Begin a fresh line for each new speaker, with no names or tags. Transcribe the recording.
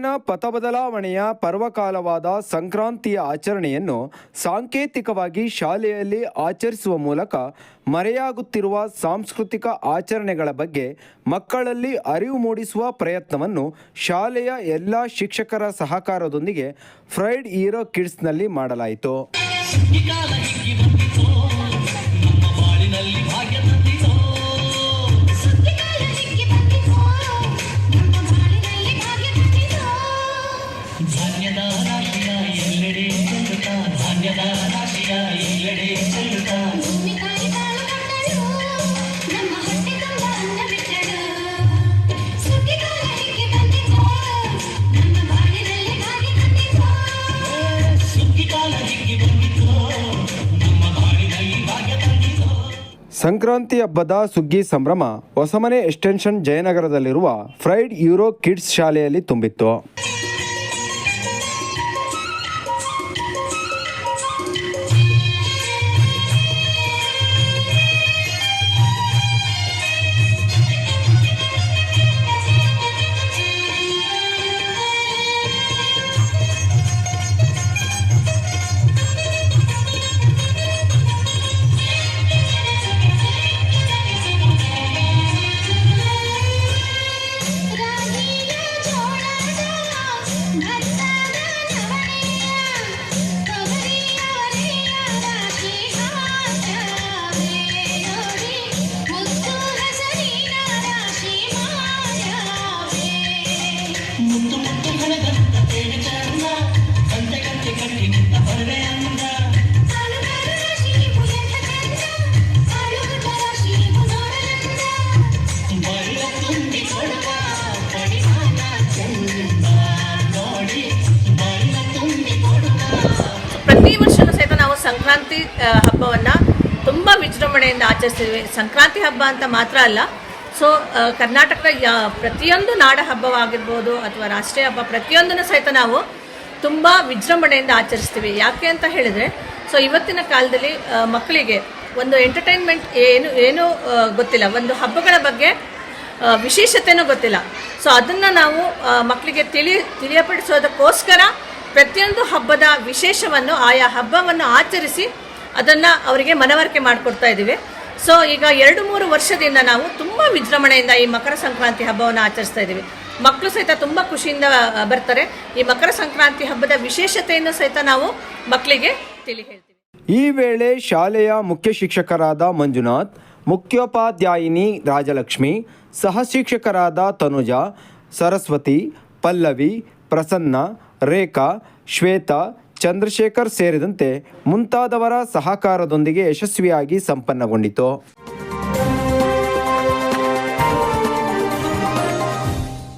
ಜೀವನ ಪಥಬದಲಾವಣೆಯ ಪರ್ವಕಾಲವಾದ ಸಂಕ್ರಾಂತಿಯ ಆಚರಣೆಯನ್ನು ಸಾಂಕೇತಿಕವಾಗಿ ಶಾಲೆಯಲ್ಲಿ ಆಚರಿಸುವ ಮೂಲಕ ಮರೆಯಾಗುತ್ತಿರುವ ಸಾಂಸ್ಕೃತಿಕ ಆಚರಣೆಗಳ ಬಗ್ಗೆ ಮಕ್ಕಳಲ್ಲಿ ಅರಿವು ಮೂಡಿಸುವ ಪ್ರಯತ್ನವನ್ನು ಶಾಲೆಯ ಎಲ್ಲ ಶಿಕ್ಷಕರ ಸಹಕಾರದೊಂದಿಗೆ ಫ್ರೈಡ್ ಹೀರೋ ಕಿಡ್ಸ್ನಲ್ಲಿ ಮಾಡಲಾಯಿತು. ಸಂಕ್ರಾಂತಿ ಹಬ್ಬದ ಸುಗ್ಗಿ ಸಂಭ್ರಮ ಹೊಸಮನೆ ಎಕ್ಸ್ಟೆನ್ಷನ್ ಜಯನಗರದಲ್ಲಿರುವ ಫ್ರೈಡ್ ಹೀರೋ ಕಿಡ್ಸ್ ಶಾಲೆಯಲ್ಲಿ ತುಂಬಿತ್ತು.
ಪ್ರತಿ ವರ್ಷವೂ ಸಹಿತ ನಾವು ಸಂಕ್ರಾಂತಿ ಹಬ್ಬವನ್ನು ತುಂಬ ವಿಜೃಂಭಣೆಯಿಂದ ಆಚರಿಸ್ತೀವಿ. ಸಂಕ್ರಾಂತಿ ಹಬ್ಬ ಅಂತ ಮಾತ್ರ ಅಲ್ಲ, ಸೊ ಕರ್ನಾಟಕದ ಪ್ರತಿಯೊಂದು ನಾಡ ಹಬ್ಬವಾಗಿರ್ಬೋದು ಅಥವಾ ರಾಷ್ಟ್ರೀಯ ಹಬ್ಬ ಪ್ರತಿಯೊಂದನ್ನು ಸಹಿತ ನಾವು ತುಂಬ ವಿಜೃಂಭಣೆಯಿಂದ ಆಚರಿಸ್ತೀವಿ. ಯಾಕೆ ಅಂತ ಹೇಳಿದರೆ, ಸೊ ಇವತ್ತಿನ ಕಾಲದಲ್ಲಿ ಮಕ್ಕಳಿಗೆ ಒಂದು ಎಂಟರ್ಟೈನ್ಮೆಂಟ್ ಏನು ಗೊತ್ತಿಲ್ಲ, ಒಂದು ಹಬ್ಬಗಳ ಬಗ್ಗೆ ವಿಶೇಷತೆಯೂ ಗೊತ್ತಿಲ್ಲ. ಸೊ ಅದನ್ನು ನಾವು ಮಕ್ಕಳಿಗೆ ತಿಳಿಯಪಡಿಸೋದಕ್ಕೋಸ್ಕರ ಪ್ರತಿಯೊಂದು ಹಬ್ಬದ ವಿಶೇಷವನ್ನು, ಆಯಾ ಹಬ್ಬವನ್ನು ಆಚರಿಸಿ ಅದನ್ನು ಅವರಿಗೆ ಮನವರಿಕೆ ಮಾಡಿಕೊಡ್ತಾ ಇದ್ದೀವಿ. ಸೊ ಈಗ 2-3 ವರ್ಷದಿಂದ ನಾವು ತುಂಬ ವಿಜೃಂಭಣೆಯಿಂದ ಈ ಮಕರ ಸಂಕ್ರಾಂತಿ ಹಬ್ಬವನ್ನು ಆಚರಿಸ್ತಾ ಇದ್ದೀವಿ. ಮಕ್ಕಳು ಸಹಿತ ತುಂಬ ಖುಷಿಯಿಂದ ಬರ್ತಾರೆ. ಈ ಮಕರ ಸಂಕ್ರಾಂತಿ ಹಬ್ಬದ ವಿಶೇಷತೆಯನ್ನು ಸಹಿತ ನಾವು ಮಕ್ಕಳಿಗೆ ಹೇಳ್ತೀವಿ.
ಈ ವೇಳೆ ಶಾಲೆಯ ಮುಖ್ಯ ಶಿಕ್ಷಕರಾದ ಮಂಜುನಾಥ್, ಮುಖ್ಯೋಪಾಧ್ಯಾಯಿನಿ ರಾಜಲಕ್ಷ್ಮಿ, ಸಹ ಶಿಕ್ಷಕರಾದ ತನುಜಾ, ಸರಸ್ವತಿ, ಪಲ್ಲವಿ, ಪ್ರಸನ್ನ, ರೇಖಾ, ಶ್ವೇತಾ, ಚಂದ್ರಶೇಖರ್ ಸೇರಿದಂತೆ ಮುಂತಾದವರ ಸಹಕಾರದೊಂದಿಗೆ ಯಶಸ್ವಿಯಾಗಿ ಸಂಪನ್ನಗೊಂಡಿತು.